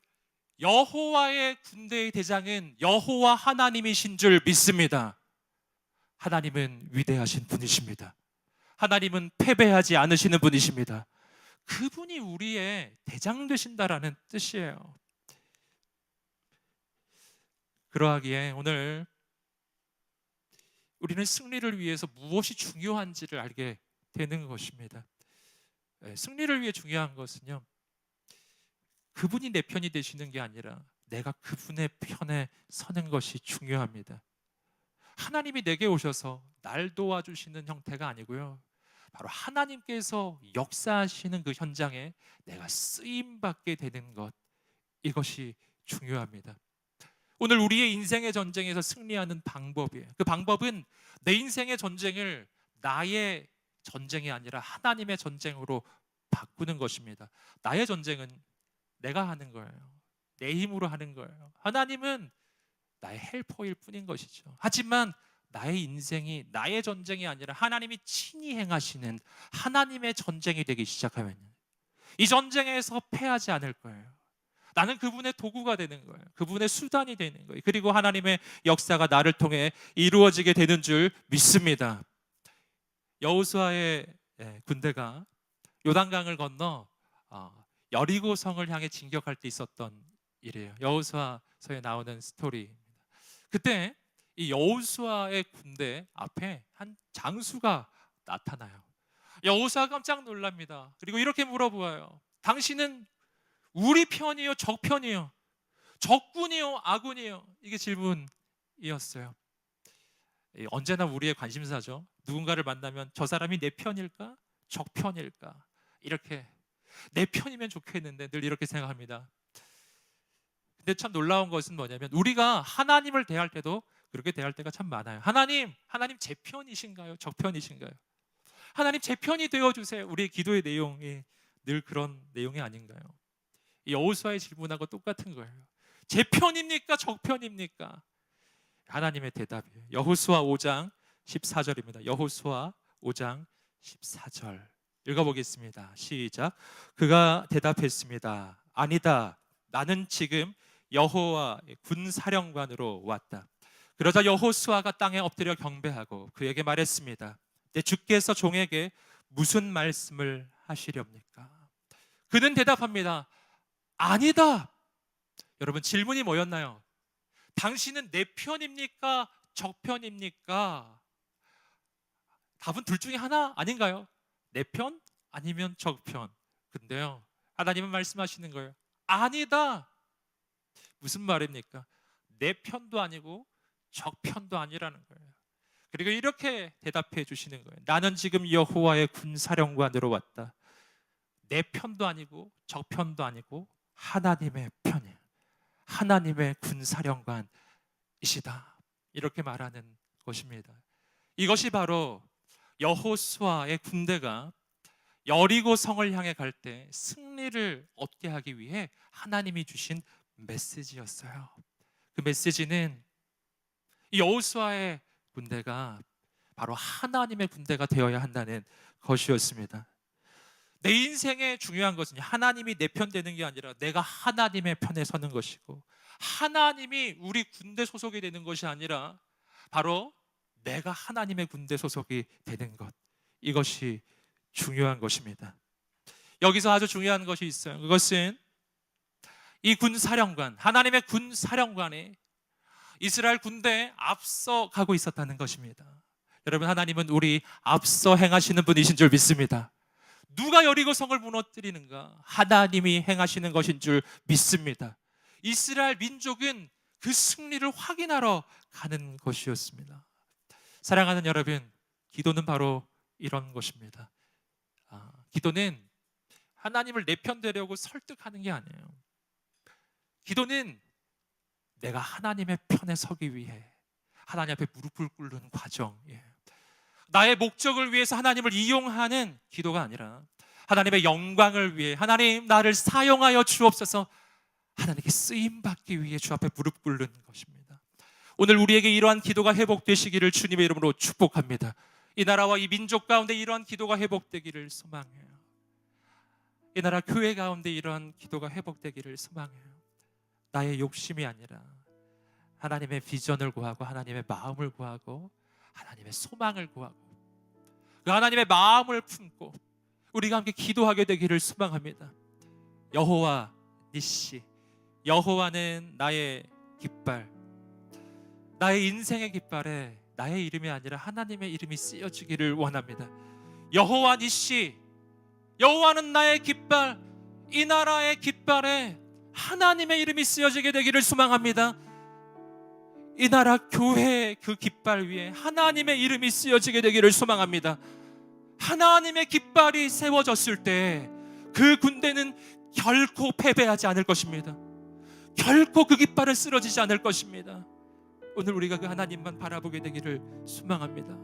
여호와의 군대의 대장은 여호와 하나님이신 줄 믿습니다. 하나님은 위대하신 분이십니다. 하나님은 패배하지 않으시는 분이십니다. 그분이 우리의 대장 되신다라는 뜻이에요. 그러하기에 오늘 우리는 승리를 위해서 무엇이 중요한지를 알게 되는 것입니다. 승리를 위해 중요한 것은요, 그분이 내 편이 되시는 게 아니라 내가 그분의 편에 서는 것이 중요합니다. 하나님이 내게 오셔서 날 도와주시는 형태가 아니고요, 바로 하나님께서 역사하시는 그 현장에 내가 쓰임받게 되는 것, 이것이 중요합니다. 오늘 우리의 인생의 전쟁에서 승리하는 방법이에요. 그 방법은 내 인생의 전쟁을 나의 전쟁이 아니라 하나님의 전쟁으로 바꾸는 것입니다. 나의 전쟁은 내가 하는 거예요. 내 힘으로 하는 거예요. 하나님은 나의 헬퍼일 뿐인 것이죠. 하지만 나의 인생이 나의 전쟁이 아니라 하나님이 친히 행하시는 하나님의 전쟁이 되기 시작하면 이 전쟁에서 패하지 않을 거예요. 나는 그분의 도구가 되는 거예요. 그분의 수단이 되는 거예요. 그리고 하나님의 역사가 나를 통해 이루어지게 되는 줄 믿습니다. 여호수아의 군대가 요단강을 건너 여리고성을 향해 진격할 때 있었던 일이에요. 여호수아서에 나오는 스토리입니다. 그때 이 여호수아의 군대 앞에 한 장수가 나타나요. 여호수아가 깜짝 놀랍니다. 그리고 이렇게 물어보아요. 당신은 우리 편이요, 적 편이요, 적군이요, 아군이요? 이게 질문이었어요. 언제나 우리의 관심사죠. 누군가를 만나면 저 사람이 내 편일까, 적 편일까? 이렇게 내 편이면 좋겠는데 늘 이렇게 생각합니다. 근데 참 놀라운 것은 뭐냐면 우리가 하나님을 대할 때도 그렇게 대할 때가 참 많아요. 하나님 제 편이신가요? 적 편이신가요? 하나님 제 편이 되어주세요. 우리의 기도의 내용이 늘 그런 내용이 아닌가요? 이 여호수아의 질문하고 똑같은 거예요. 제 편입니까? 적 편입니까? 하나님의 대답이에요. 여호수아 5장 14절입니다. 여호수아 5장 14절 읽어보겠습니다. 시작. 그가 대답했습니다. 아니다. 나는 지금 여호와의 군사령관으로 왔다. 그러자 여호수아가 땅에 엎드려 경배하고 그에게 말했습니다. 내 주께서 종에게 무슨 말씀을 하시렵니까? 그는 대답합니다. 아니다. 여러분, 질문이 뭐였나요? 당신은 내 편입니까? 적 편입니까? 답은 둘 중에 하나 아닌가요? 내 편 아니면 적 편. 근데요, 하나님은 말씀하시는 거예요. 아니다. 무슨 말입니까? 내 편도 아니고 적 편도 아니라는 거예요. 그리고 이렇게 대답해 주시는 거예요. 나는 지금 여호와의 군사령관으로 왔다. 내 편도 아니고 적 편도 아니고 하나님의 편이에요. 하나님의 군사령관이시다. 이렇게 말하는 것입니다. 이것이 바로 여호수아의 군대가 여리고 성을 향해 갈 때 승리를 얻게 하기 위해 하나님이 주신 메시지였어요. 그 메시지는 이 여호수아의 군대가 바로 하나님의 군대가 되어야 한다는 것이었습니다. 내 인생에 중요한 것은 하나님이 내 편 되는 게 아니라 내가 하나님의 편에 서는 것이고, 하나님이 우리 군대 소속이 되는 것이 아니라 바로 내가 하나님의 군대 소속이 되는 것, 이것이 중요한 것입니다. 여기서 아주 중요한 것이 있어요. 그것은 이 군사령관, 하나님의 군사령관이 이스라엘 군대에 앞서 가고 있었다는 것입니다. 여러분, 하나님은 우리 앞서 행하시는 분이신 줄 믿습니다. 누가 여리고 성을 무너뜨리는가? 하나님이 행하시는 것인 줄 믿습니다. 이스라엘 민족은 그 승리를 확인하러 가는 것이었습니다. 사랑하는 여러분, 기도는 바로 이런 것입니다. 기도는 하나님을 내 편 되려고 설득하는 게 아니에요. 기도는 내가 하나님의 편에 서기 위해 하나님 앞에 무릎을 꿇는 과정이에요. 나의 목적을 위해서 하나님을 이용하는 기도가 아니라 하나님의 영광을 위해, 하나님 나를 사용하여 주옵소서, 하나님께 쓰임받기 위해 주 앞에 무릎 꿇는 것입니다. 오늘 우리에게 이러한 기도가 회복되시기를 주님의 이름으로 축복합니다. 이 나라와 이 민족 가운데 이러한 기도가 회복되기를 소망해요. 이 나라 교회 가운데 이러한 기도가 회복되기를 소망해요. 나의 욕심이 아니라 하나님의 비전을 구하고 하나님의 마음을 구하고 하나님의 소망을 구하고 그 하나님의 마음을 품고 우리가 함께 기도하게 되기를 소망합니다. 여호와 니시, 여호와는 나의 깃발, 나의 인생의 깃발에 나의 이름이 아니라 하나님의 이름이 쓰여지기를 원합니다. 여호와 니시, 여호와는 나의 깃발, 이 나라의 깃발에 하나님의 이름이 쓰여지게 되기를 소망합니다. 이 나라 교회의 그 깃발 위에 하나님의 이름이 쓰여지게 되기를 소망합니다. 하나님의 깃발이 세워졌을 때 그 군대는 결코 패배하지 않을 것입니다. 결코 그 깃발은 쓰러지지 않을 것입니다. 오늘 우리가 그 하나님만 바라보게 되기를 소망합니다.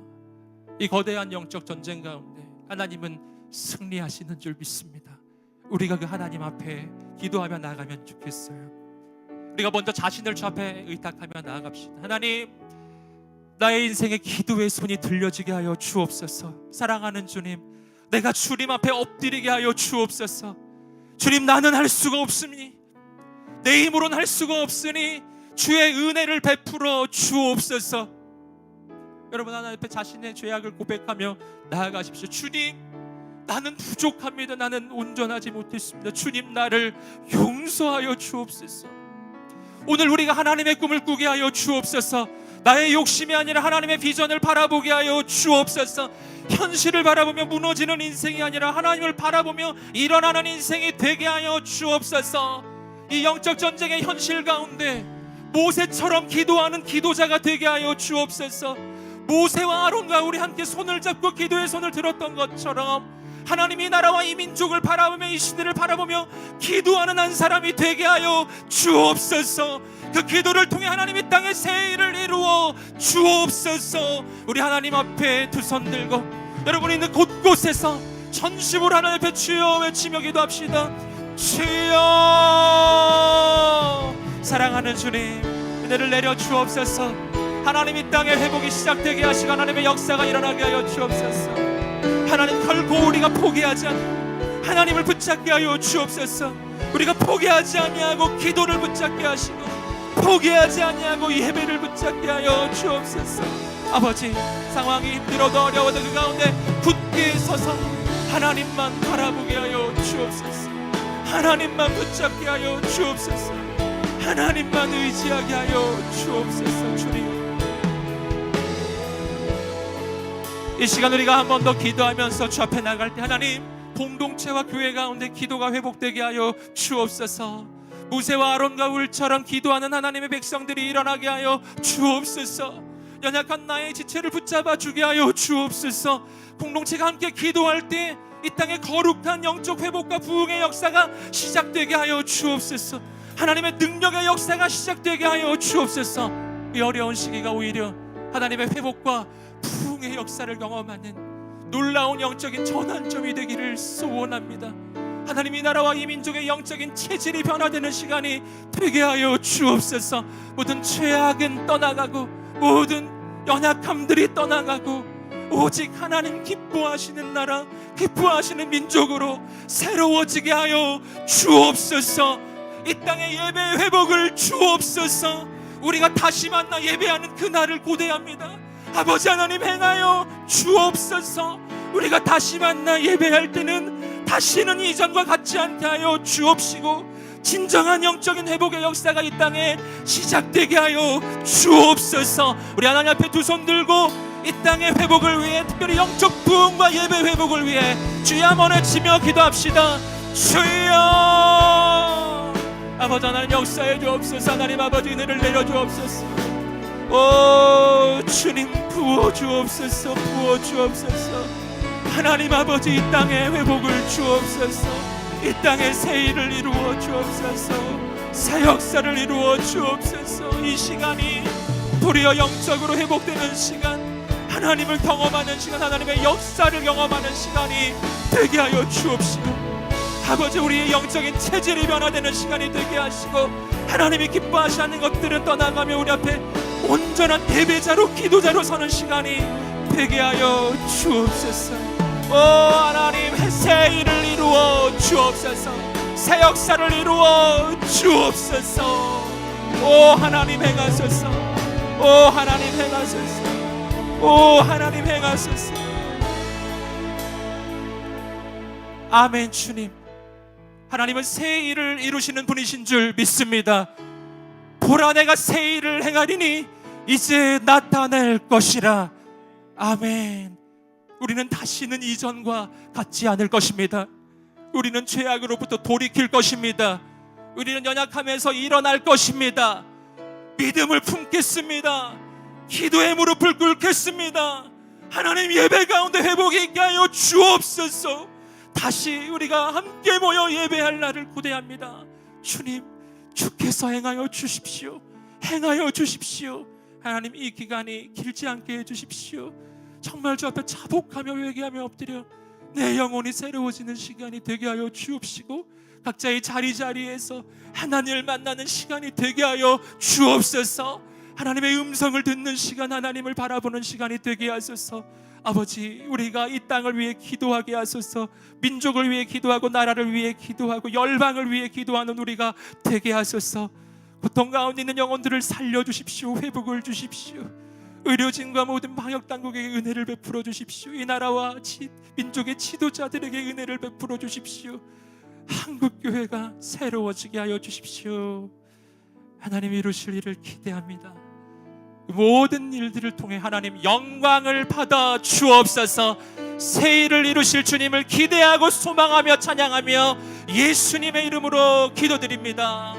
이 거대한 영적 전쟁 가운데 하나님은 승리하시는 줄 믿습니다. 우리가 그 하나님 앞에 기도하며 나아가면 좋겠어요. 우리가 먼저 자신을 주 앞에 의탁하며 나아갑시다. 하나님, 나의 인생의 기도의 손이 들려지게 하여 주옵소서. 사랑하는 주님, 내가 주님 앞에 엎드리게 하여 주옵소서. 주님, 나는 할 수가 없으니, 내 힘으로는 할 수가 없으니 주의 은혜를 베풀어 주옵소서. 여러분, 하나님 앞에 자신의 죄악을 고백하며 나아가십시오. 주님, 나는 부족합니다. 나는 온전하지 못했습니다. 주님, 나를 용서하여 주옵소서. 오늘 우리가 하나님의 꿈을 꾸게 하여 주옵소서. 나의 욕심이 아니라 하나님의 비전을 바라보게 하여 주옵소서. 현실을 바라보며 무너지는 인생이 아니라 하나님을 바라보며 일어나는 인생이 되게 하여 주옵소서. 이 영적 전쟁의 현실 가운데 모세처럼 기도하는 기도자가 되게 하여 주옵소서. 모세와 아론과 우리 함께 손을 잡고 기도의 손을 들었던 것처럼 하나님이 나라와 이 민족을 바라보며 이 시대를 바라보며 기도하는 한 사람이 되게 하여 주옵소서. 그 기도를 통해 하나님이 땅에 새 일을 이루어 주옵소서. 우리 하나님 앞에 두 손 들고 여러분이 있는 곳곳에서 전심으로 하나님 앞에 주여 외치며 기도합시다. 주여, 사랑하는 주님, 은혜를 내려 주옵소서. 하나님 이 땅에 회복이 시작되게 하시고 하나님의 역사가 일어나게 하여 주옵소서. 하나님, 결코 우리가 포기하지 않고 하나님을 붙잡게 하여 주옵소서. 우리가 포기하지 아니하고 기도를 붙잡게 하시고 포기하지 아니하고 예배를 붙잡게 하여 주옵소서. 아버지, 상황이 힘들어도 어려워도 그 가운데 굳게 서서 하나님만 바라보게 하여 주옵소서. 하나님만 붙잡게 하여 주옵소서. 하나님만 의지하게 하여 주옵소서. 주님, 이 시간 우리가 한 번 더 기도하면서 주 앞에 나갈 때 하나님, 공동체와 교회 가운데 기도가 회복되게 하여 주옵소서. 모세와 아론과 울처럼 기도하는 하나님의 백성들이 일어나게 하여 주옵소서. 연약한 나의 지체를 붙잡아 주게 하여 주옵소서. 공동체가 함께 기도할 때 이 땅의 거룩한 영적 회복과 부흥의 역사가 시작되게 하여 주옵소서. 하나님의 능력의 역사가 시작되게 하여 주옵소서. 이 어려운 시기가 오히려 하나님의 회복과 부흥의 역사를 경험하는 놀라운 영적인 전환점이 되기를 소원합니다. 하나님, 이 나라와 이 민족의 영적인 체질이 변화되는 시간이 되게 하여 주옵소서. 모든 죄악은 떠나가고 모든 연약함들이 떠나가고 오직 하나님 기뻐하시는 나라, 기뻐하시는 민족으로 새로워지게 하여 주옵소서. 이 땅의 예배의 회복을 주옵소서. 우리가 다시 만나 예배하는 그날을 고대합니다. 아버지 하나님, 행하여 주옵소서. 우리가 다시 만나 예배할 때는 다시는 이전과 같지 않게 하여 주옵시고, 진정한 영적인 회복의 역사가 이 땅에 시작되게 하여 주옵소서. 우리 하나님 앞에 두 손 들고 이 땅의 회복을 위해, 특별히 영적 부흥과 예배 회복을 위해 주여 한번 외치며 기도합시다. 주여, 아버지 하나님 역사해 주옵소서. 하나님 아버지 은혜를 내려 주옵소서. 오 주님, 부어 주옵소서. 부어 주옵소서. 하나님 아버지, 이 땅의 회복을 주옵소서. 이 땅에 새 일을 이루어 주옵소서. 새 역사를 이루어 주옵소서. 이 시간이 도리어 영적으로 회복되는 시간, 하나님을 경험하는 시간, 하나님의 역사를 경험하는 시간이 되게 하여 주옵시고, 아버지 우리의 영적인 체질이 변화되는 시간이 되게 하시고, 하나님이 기뻐하시는 것들은 떠나가며 우리 앞에 온전한 예배자로, 기도자로 서는 시간이 되게 하여 주옵소서. 오 하나님, 새 일을 이루어 주옵소서. 새 역사를 이루어 주옵소서. 오 하나님 행하소서. 오 하나님 행하소서. 오 하나님 행하소서. 아멘. 주님, 하나님은 새 일을 이루시는 분이신 줄 믿습니다. 보라, 내가 새 일을 행하리니 이제 나타낼 것이라. 아멘. 우리는 다시는 이전과 같지 않을 것입니다. 우리는 죄악으로부터 돌이킬 것입니다. 우리는 연약함에서 일어날 것입니다. 믿음을 품겠습니다. 기도의 무릎을 꿇겠습니다. 하나님, 예배 가운데 회복이 있게 하여 주옵소서. 다시 우리가 함께 모여 예배할 날을 고대합니다. 주님, 주께서 행하여 주십시오. 행하여 주십시오. 하나님, 이 기간이 길지 않게 해주십시오. 정말 주 앞에 자복하며 회개하며 엎드려 내 영혼이 새로워지는 시간이 되게 하여 주옵시고, 각자의 자리자리에서 하나님을 만나는 시간이 되게 하여 주옵소서. 하나님의 음성을 듣는 시간, 하나님을 바라보는 시간이 되게 하소서. 아버지, 우리가 이 땅을 위해 기도하게 하소서. 민족을 위해 기도하고 나라를 위해 기도하고 열방을 위해 기도하는 우리가 되게 하소서. 고통 가운데 있는 영혼들을 살려주십시오. 회복을 주십시오. 의료진과 모든 방역당국에게 은혜를 베풀어 주십시오. 이 나라와 민족의 지도자들에게 은혜를 베풀어 주십시오. 한국교회가 새로워지게 하여 주십시오. 하나님 이루실 일을 기대합니다. 모든 일들을 통해 하나님 영광을 받아 주옵소서. 새 일을 이루실 주님을 기대하고 소망하며 찬양하며 예수님의 이름으로 기도드립니다.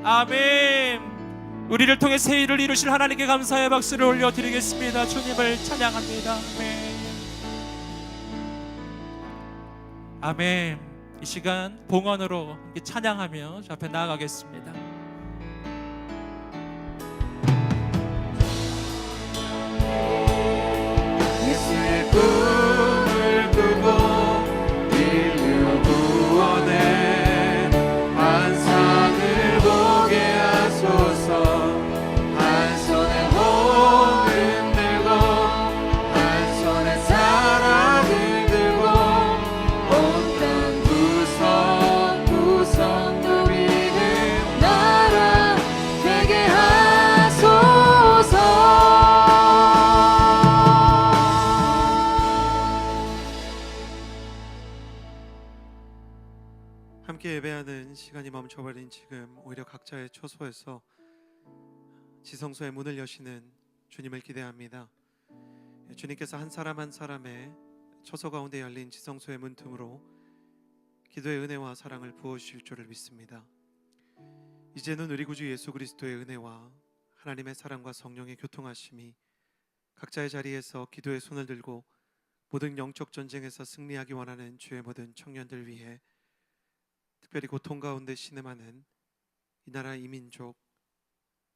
아멘. 우리를 통해 새 일을 이루실 하나님께 감사의 박수를 올려드리겠습니다. 주님을 찬양합니다. 아멘. 아멘. 이 시간 봉헌으로 함께 찬양하며 저 앞에 나아가겠습니다. 예수의 꿈을 꾸고 인류 구원의 환상을 보게 하소서. 한 손에 몸을 들고 한 손에 사랑을 들고 온 땅 구성구성 누리는 나라 되게 하소서. 함께 예배하는 시간이 멈춰버린 지금 오히려 각자의 처소에서 지성소의 문을 여시는 주님을 기대합니다. 주님께서 한 사람 한 사람의 처소 가운데 열린 지성소의 문틈으로 기도의 은혜와 사랑을 부어주실 줄을 믿습니다. 이제는 우리 구주 예수 그리스도의 은혜와 하나님의 사랑과 성령의 교통하심이 각자의 자리에서 기도의 손을 들고 모든 영적 전쟁에서 승리하기 원하는 주의 모든 청년들 위해, 특별히 고통 가운데 신음하는 이 나라 이민족,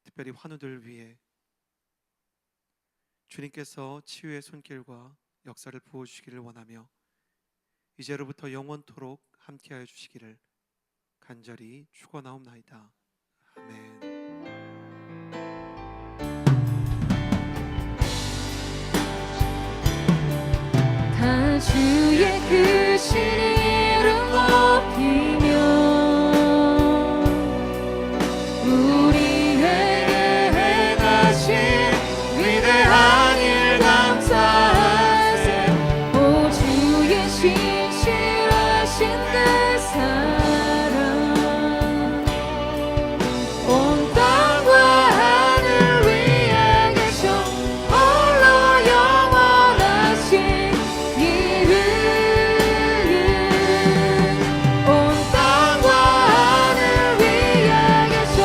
특별히 환우들 위해 주님께서 치유의 손길과 역사를 부어주시기를 원하며 이제로부터 영원토록 함께하여 주시기를 간절히 축원하옵나이다. 아멘. 다 주의 크신 이름 높이며 우리에게 행하신 위대한 일 감사하세. 오 주의 신실하신 그 사랑 온 땅과 하늘 위에 계셔 홀로 영원하신 이름 온 땅과 하늘 위에 계셔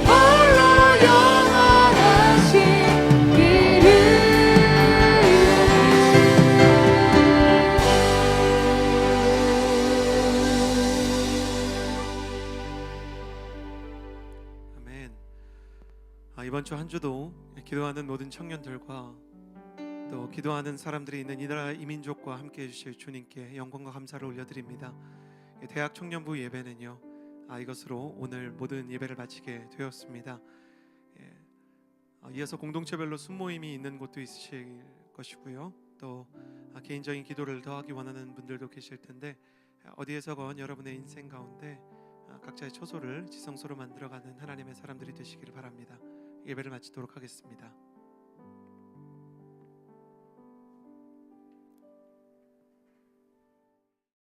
홀로 영원하신 이름. 아멘. 이번 주 한 주도 기도하는 모든 청년들과 또 기도하는 사람들이 있는 이 나라 이 민족과 함께 해주실 주님께 영광과 감사를 올려드립니다. 대학 청년부 예배는요 이것으로 오늘 모든 예배를 마치게 되었습니다. 이어서 공동체별로 순모임이 있는 곳도 있으실 것이고요. 또 개인적인 기도를 더하기 원하는 분들도 계실 텐데 어디에서건 여러분의 인생 가운데 각자의 처소를 지성소로 만들어가는 하나님의 사람들이 되시기를 바랍니다. 예배를 마치도록 하겠습니다.